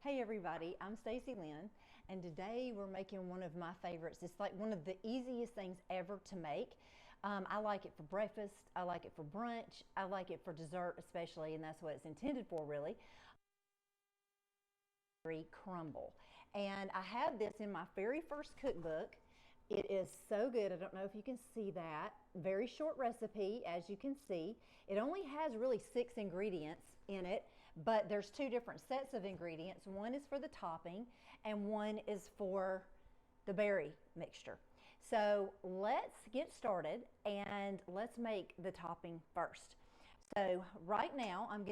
Hey everybody, I'm Stacy and today we're making one of my favorites. It's like one of the easiest things ever to make. I like it for breakfast, I like it for brunch, I like it for dessert especially, and that's what it's intended for really. Crumble. And I have this in my very first cookbook. It is so good. I don't know if you can see that. Very short recipe, as you can see. It only has really 6 ingredients in it, but there's 2 different sets of ingredients. One is for the topping and one is for the berry mixture. So let's get started and let's make the topping first. So right now I'm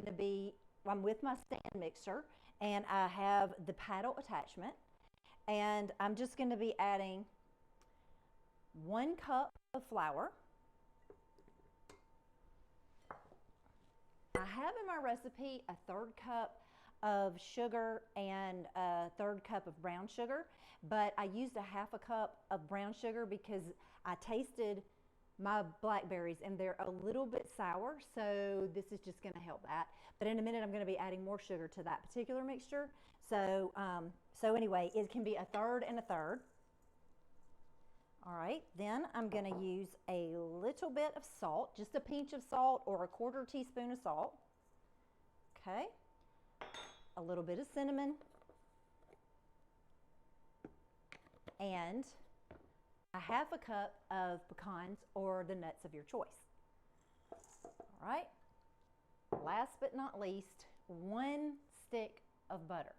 with my stand mixer and I have the paddle attachment, and I'm just going to be adding 1 cup of flour. I have in my recipe a 1/3 cup of sugar and a 1/3 cup of brown sugar, but I used a 1/2 cup of brown sugar because I tasted my blackberries and they're a little bit sour, so this is just going to help that. But in a minute I'm going to be adding more sugar to that particular mixture. So anyway, it can be a 1/3 and a 1/3. All right, then I'm going to use a little bit of salt, just a pinch of salt or a 1/4 teaspoon of salt. Okay, a little bit of cinnamon and a 1/2 cup of pecans or the nuts of your choice. All right, last but not least, 1 stick of butter.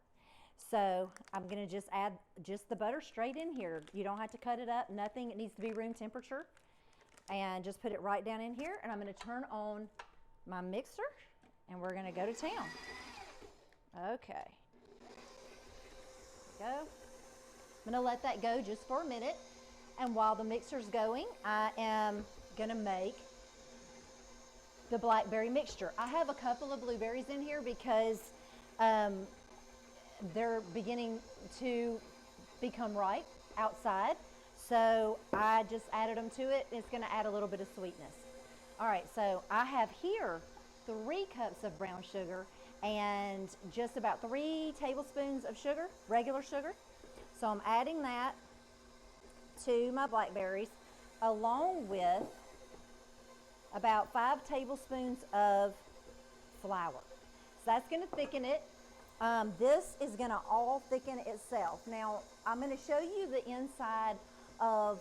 So I'm going to just add just the butter straight in here. You don't have to cut it up, nothing. It needs to be room temperature. And just put it right down in here, and I'm going to turn on my mixer and we're going to go to town. Okay. Go. I'm going to let that go just for a minute. And while the mixer's going, I am going to make the blackberry mixture. I have a couple of blueberries in here because they're beginning to become ripe outside. So I just added them to it. It's going to add a little bit of sweetness. All right, so I have here 3 cups of brown sugar and just about 3 tablespoons of sugar, regular sugar. So I'm adding that to my blackberries along with about 5 tablespoons of flour. So that's going to thicken it. This is going to all thicken itself. Now I'm going to show you the inside of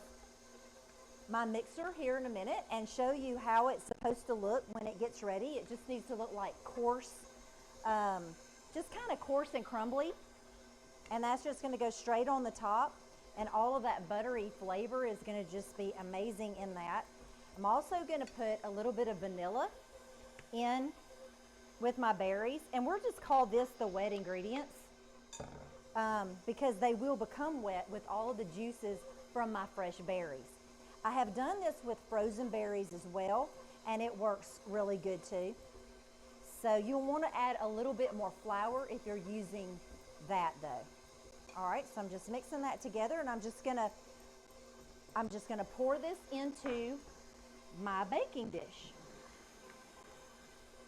my mixer here in a minute and show you how it's supposed to look when it gets ready. It just needs to look like coarse, just kind of coarse and crumbly, and that's just going to go straight on the top, and all of that buttery flavor is going to just be amazing in that. I'm also going to put a little bit of vanilla in with my berries, and we'll just call this the wet ingredients because they will become wet with all of the juices from my fresh berries. I have done this with frozen berries as well, and it works really good too. So you'll want to add a little bit more flour if you're using that though. All right, so I'm just mixing that together, and I'm just gonna pour this into my baking dish.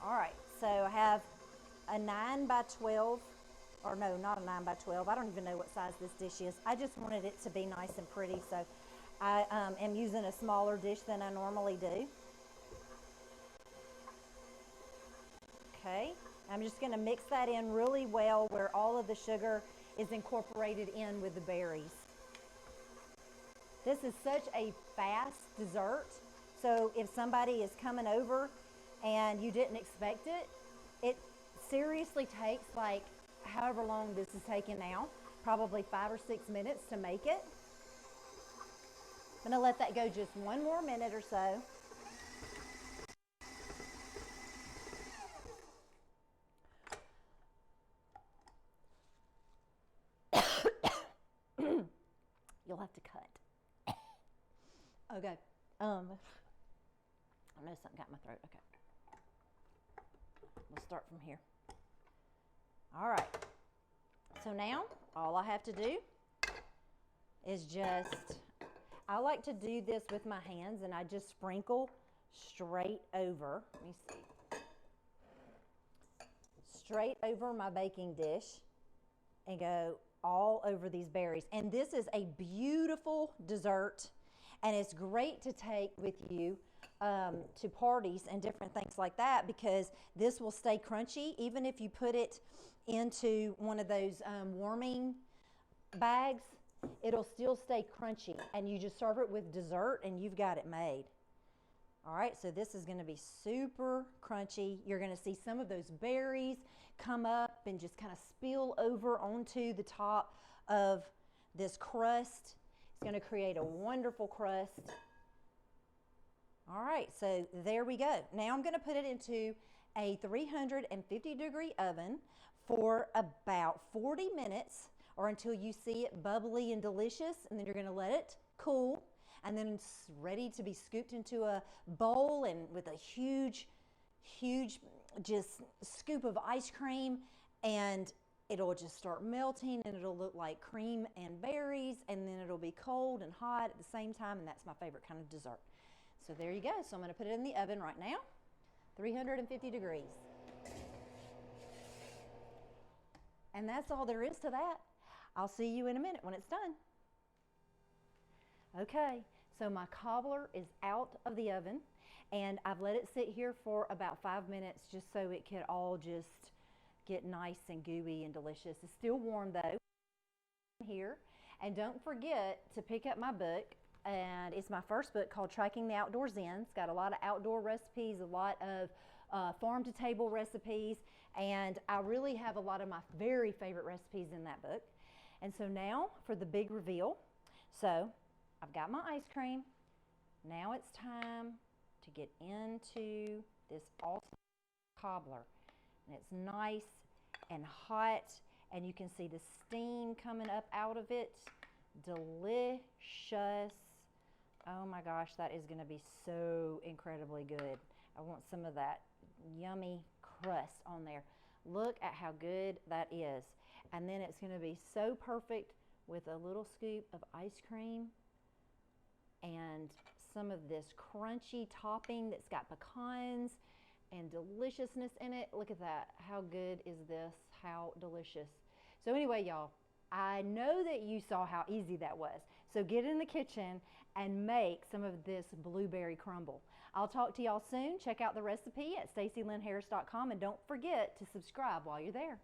All right, so I have a 9 by 12, or no, not a 9 by 12. I don't even know what size this dish is. I just wanted it to be nice and pretty, so I am using a smaller dish than I normally do. Okay, I'm just going to mix that in really well where all of the sugar is incorporated in with the berries. This is such a fast dessert, so if somebody is coming over and you didn't expect it, it seriously takes like however long this is taking now, probably 5 or 6 minutes to make it. I'm gonna let that go just 1 more minute or so. You'll have to cut. Okay. I know something got in my throat. Okay. We'll start from here. All right. So now all I have to do is I like to do this with my hands, and I just sprinkle straight over. Let me see. Straight over my baking dish. and go all over these berries. And this is a beautiful dessert, and it's great to take with you to parties and different things like that, because this will stay crunchy even if you put it into one of those warming bags. It'll still stay crunchy, and you just serve it with dessert and you've got it made. All right, so this is going to be super crunchy. You're going to see some of those berries come up and just kind of spill over onto the top of this crust. It's going to create a wonderful crust. All right, so there we go. Now I'm going to put it into a 350-degree oven for about 40 minutes, or until you see it bubbly and delicious, and then you're going to let it cool. And then it's ready to be scooped into a bowl, and with a huge just scoop of ice cream, and it'll just start melting, and it'll look like cream and berries, and then it'll be cold and hot at the same time, and that's my favorite kind of dessert. So there you go. So I'm going to put it in the oven right now, 350 degrees. And that's all there is to that. I'll see you in a minute when it's done. Okay, so my cobbler is out of the oven, and I've let it sit here for about 5 minutes just so it can all just get nice and gooey and delicious. It's still warm though here. And don't forget to pick up my book, and it's my first book called Tracking the Outdoors In. It's got a lot of outdoor recipes, a lot of farm to table recipes, and I really have a lot of my very favorite recipes in that book. And so now for the big reveal. So I've got my ice cream. Now it's time to get into this awesome cobbler. And it's nice and hot, and you can see the steam coming up out of it. Delicious. Oh my gosh, that is going to be so incredibly good. I want some of that yummy crust on there. Look at how good that is. And then it's going to be so perfect with a little scoop of ice cream and some of this crunchy topping that's got pecans and deliciousness in it. Look at that. How good is this? How delicious. So anyway, y'all, I know that you saw how easy that was. So get in the kitchen and make some of this blueberry crumble. I'll talk to y'all soon. Check out the recipe at stacylynnharris.com, and don't forget to subscribe while you're there.